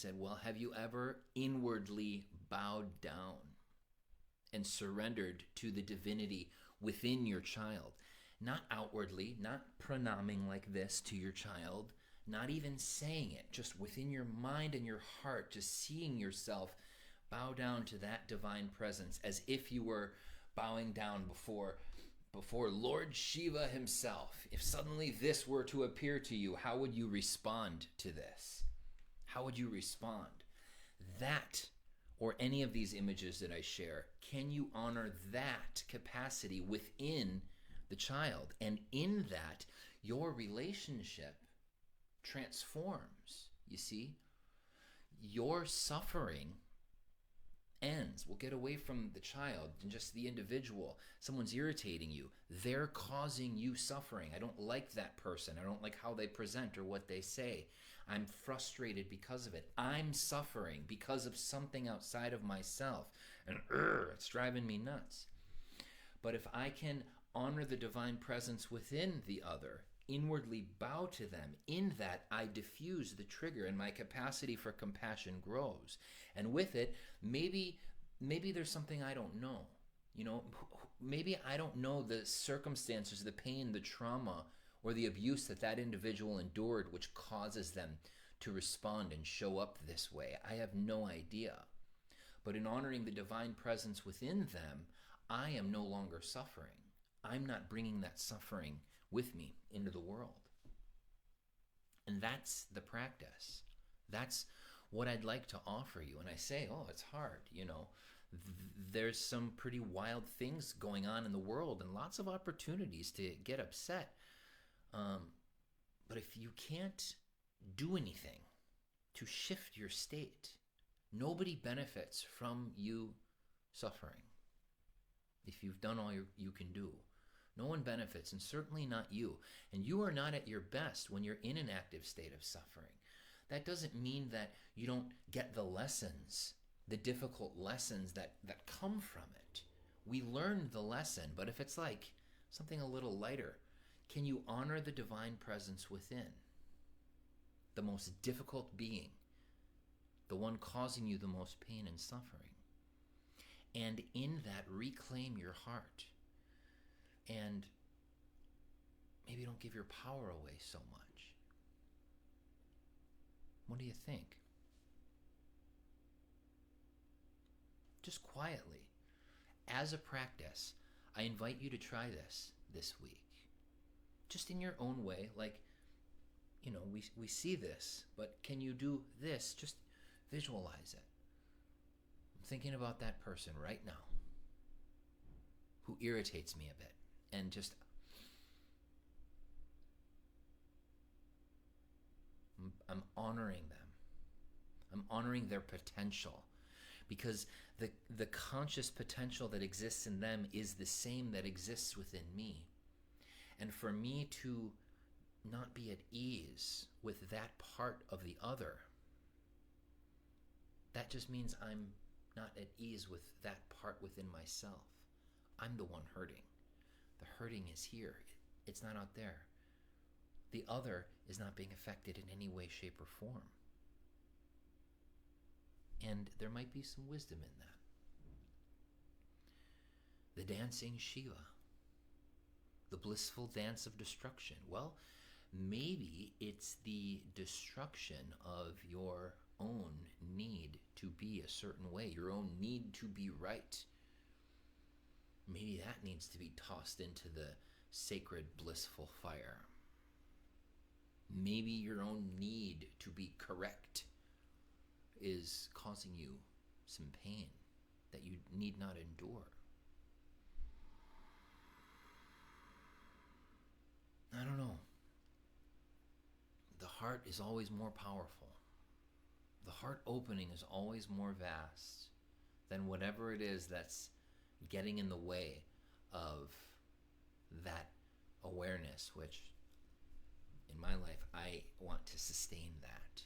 said, well, have you ever inwardly bowed down and surrendered to the divinity within your child? Not outwardly, not pranaming like this to your child, not even saying it, just within your mind and your heart, just seeing yourself bow down to that divine presence as if you were bowing down before Lord Shiva himself. If suddenly this were to appear to you, how would you respond to this? How would you respond? That, or any of these images that I share, can you honor that capacity within the child? And in that, your relationship transforms. You see? Your suffering ends. We'll get away from the child and just the individual. Someone's irritating you. They're causing you suffering. I don't like that person. I don't like how they present or what they say. I'm frustrated because of it. I'm suffering because of something outside of myself. And it's driving me nuts. But if I can honor the divine presence within the other, inwardly bow to them, in that I diffuse the trigger and my capacity for compassion grows. And with it, maybe there's something I don't know. You know, maybe I don't know the circumstances, the pain, the trauma, or the abuse that individual endured, which causes them to respond and show up this way. I have no idea. But in honoring the divine presence within them, I am no longer suffering. I'm not bringing that suffering with me into the world. And that's the practice. That's what I'd like to offer you. And I say, oh, it's hard, you know. There's some pretty wild things going on in the world and lots of opportunities to get upset. But if you can't do anything to shift your state, nobody benefits from you suffering. If you've done all you can do, no one benefits, and certainly not you. And you are not at your best when you're in an active state of suffering. That doesn't mean that you don't get the lessons, the difficult lessons that come from it. We learn the lesson, but if it's like something a little lighter, can you honor the divine presence within? The most difficult being, the one causing you the most pain and suffering. And in that, reclaim your heart. And maybe don't give your power away so much. What do you think? Just quietly, as a practice, I invite you to try this week. Just in your own way, like, you know, we see this, but can you do this? Just visualize it. I'm thinking about that person right now who irritates me a bit, and just I'm honoring them. I'm honoring their potential, because the conscious potential that exists in them is the same that exists within me. And for me to not be at ease with that part of the other, that just means I'm not at ease with that part within myself. I'm the one hurting. The hurting is here. It's not out there. The other is not being affected in any way, shape, or form. And there might be some wisdom in that. The dancing Shiva, the blissful dance of destruction. Well, maybe it's the destruction of your own need to be a certain way, your own need to be right. Maybe that needs to be tossed into the sacred, blissful fire. Maybe your own need to be correct is causing you some pain that you need not endure. I don't know. The heart is always more powerful. The heart opening is always more vast than whatever it is that's getting in the way of that awareness, which in my life, I want to sustain that.